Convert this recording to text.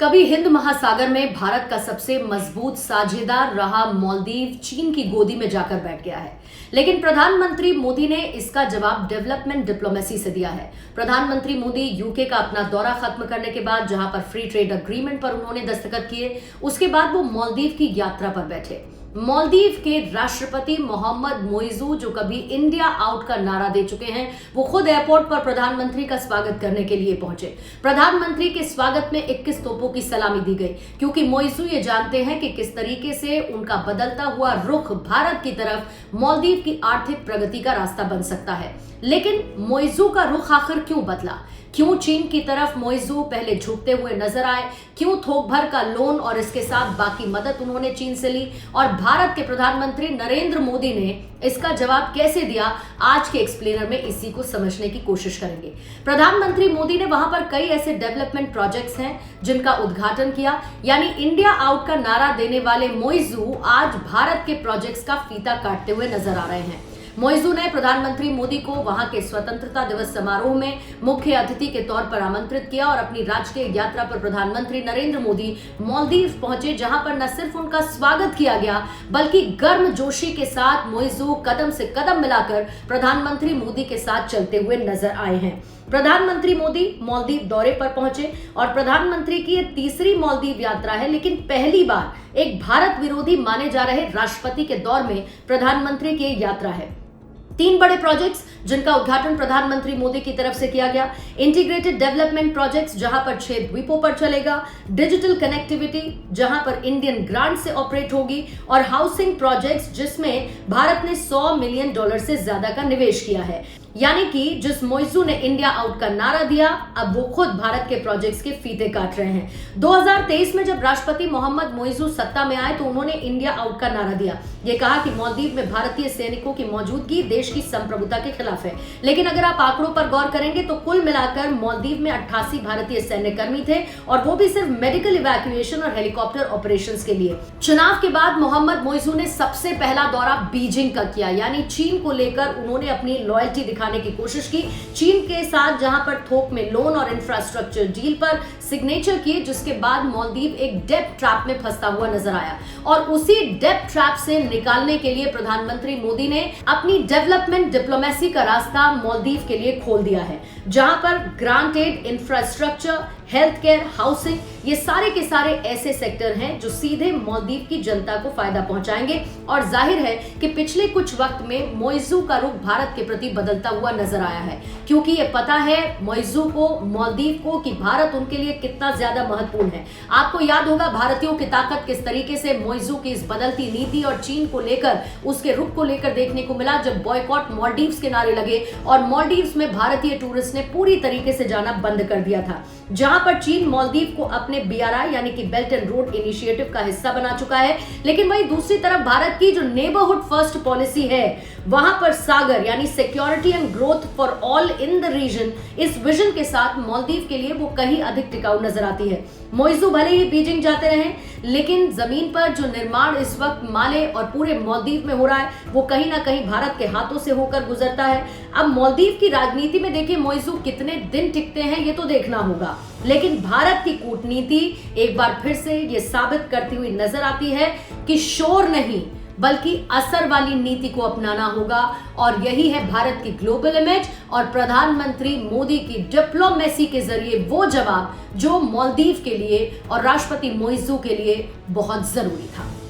कभी हिंद महासागर में भारत का सबसे मजबूत साझेदार रहा मालदीव चीन की गोदी में जाकर बैठ गया है। लेकिन प्रधानमंत्री मोदी ने इसका जवाब डेवलपमेंट डिप्लोमेसी से दिया है। प्रधानमंत्री मोदी यूके का अपना दौरा खत्म करने के बाद जहां पर फ्री ट्रेड एग्रीमेंट पर उन्होंने दस्तखत किए, उसके बाद वो मालदीव की यात्रा पर बैठे। मालदीव के राष्ट्रपति मोहम्मद मोइजू, जो कभी इंडिया आउट का नारा दे चुके हैं, वो खुद एयरपोर्ट पर प्रधानमंत्री का स्वागत करने के लिए पहुंचे। प्रधानमंत्री के स्वागत में 21 तोपों की सलामी दी गई, क्योंकि मोइजू ये जानते हैं कि किस तरीके से उनका बदलता हुआ रुख भारत की तरफ मालदीव की आर्थिक प्रगति का रास्ता बन सकता है। लेकिन मोइजू का रुख आखिर क्यों बदला? क्यों चीन की तरफ मोइजू पहले झुकते हुए नजर आए? क्यों थोक भर का लोन और इसके साथ बाकी मदद उन्होंने चीन से ली? और भारत के प्रधानमंत्री नरेंद्र मोदी ने इसका जवाब कैसे दिया? आज के एक्सप्लेनर में इसी को समझने की कोशिश करेंगे। प्रधानमंत्री मोदी ने वहां पर कई ऐसे डेवलपमेंट प्रोजेक्ट्स हैं जिनका उद्घाटन किया, यानी इंडिया आउट का नारा देने वाले मोइजू आज भारत के प्रोजेक्ट्स का फीता काटते हुए नजर आ रहे हैं। मोइजू ने प्रधानमंत्री मोदी को वहां के स्वतंत्रता दिवस समारोह में मुख्य अतिथि के तौर पर आमंत्रित किया और अपनी राजकीय यात्रा पर प्रधानमंत्री नरेंद्र मोदी मालदीव पहुंचे, जहां पर न सिर्फ उनका स्वागत किया गया, बल्कि गर्मजोशी के साथ मोइजू कदम से कदम मिलाकर प्रधानमंत्री मोदी के साथ चलते हुए नजर आए हैं। प्रधानमंत्री मोदी मालदीव दौरे पर पहुंचे और प्रधानमंत्री की ये तीसरी मालदीव यात्रा है, लेकिन पहली बार एक भारत विरोधी माने जा रहे राष्ट्रपति के दौर में प्रधानमंत्री की यात्रा है। 3 बड़े प्रोजेक्ट्स जिनका उद्घाटन प्रधानमंत्री मोदी की तरफ से किया गया। इंटीग्रेटेड डेवलपमेंट प्रोजेक्ट्स जहां पर 6 द्वीपों पर चलेगा, डिजिटल कनेक्टिविटी जहां पर इंडियन ग्रांट से ऑपरेट होगी, और हाउसिंग प्रोजेक्ट्स जिसमें भारत ने $100 मिलियन से ज्यादा का निवेश किया है। यानी कि जिस मोइजू ने इंडिया आउट का नारा दिया, अब वो खुद भारत के प्रोजेक्ट्स के फीते काट रहे हैं। 2023 में जब राष्ट्रपति मोहम्मद मोइजू सत्ता में आए तो उन्होंने इंडिया आउट का नारा दिया। ये कहा कि मालदीव में भारतीय सैनिकों की मौजूदगी देश की संप्रभुता के खिलाफ है। लेकिन अगर आप आंकड़ों पर गौर करेंगे तो कुल मिलाकर मालदीव में 88 भारतीय सैन्य कर्मी थे, और वो भी सिर्फ मेडिकल इवैक्यूएशन और हेलीकॉप्टर ऑपरेशंस के लिए। चुनाव के बाद मोहम्मद मोइजू ने सबसे पहला दौरा बीजिंग का किया, यानी चीन को लेकर उन्होंने अपनी लॉयल्टी दिखाने की कोशिश की। चीन के साथ जहां पर थोक में लोन और इंफ्रास्ट्रक्चर डील पर सिग्नेचर किए, जिसके बाद मालदीव एक डेब्ट ट्रैप में फंसता हुआ नजर आया, और उसी डेब्ट ट्रैप से निकालने के लिए प्रधानमंत्री मोदी ने अपनी डेवलपमेंट डिप्लोमेसी का रास्ता मालदीव के लिए खोल दिया है, जहां पर granted infrastructure, health care, housing, ये सारे के सारे ऐसे सेक्टर हैं जो सीधे मालदीव की जनता को फायदा पहुंचाएंगे। और जाहिर है कि पिछले कुछ वक्त में मोइजू का रुख भारत के प्रति बदलता हुआ नजर आया है, क्योंकि ये पता है मोइजू को, मालदीव को, कि भारत उनके लिए कितना ज्यादा महत्वपूर्ण है। आपको याद होगा भारतीयों की ताकत किस तरीके से मोइजू की इस बदलती नीति और चीन को लेकर, उसके रुख को लेकर देखने को मिला, जब बॉयकॉट मालदीव्स के नारे लगे और मालदीव्स में भारतीय टूरिस्ट ने पूरी तरीके से जाना बंद कर दिया था। जहां पर चीन मालदीव को अपने BRI यानी कि बेल्ट एंड रोड इनिशिएटिव का हिस्सा बना चुका है, लेकिन वहीं दूसरी तरफ भारत की जो नेबरहुड फर्स्ट पॉलिसी है, वहां पर सागर यानी security and growth for all in the region, इस विजन के साथ मालदीव के लिए वो कहीं अधिक टिकाऊ नजर आती है। मोइजू भले ही बीजिंग जाते रहे, लेकिन जमीन पर जो निर्माण इस वक्त माले और पूरे मालदीव में हो रहा है, वो कहीं ना कहीं भारत के हाथों से होकर गुजरता है। अब मालदीव की राजनीति में देखिए मोइजू कितने दिन टिकते हैं, ये तो देखना होगा, लेकिन भारत की कूटनीति एक बार फिर से ये साबित करती हुई नजर आती है कि शोर नहीं बल्कि असर वाली नीति को अपनाना होगा, और यही है भारत की ग्लोबल इमेज और प्रधानमंत्री मोदी की डिप्लोमेसी के जरिए वो जवाब जो मालदीव के लिए और राष्ट्रपति मोइजू के लिए बहुत जरूरी था।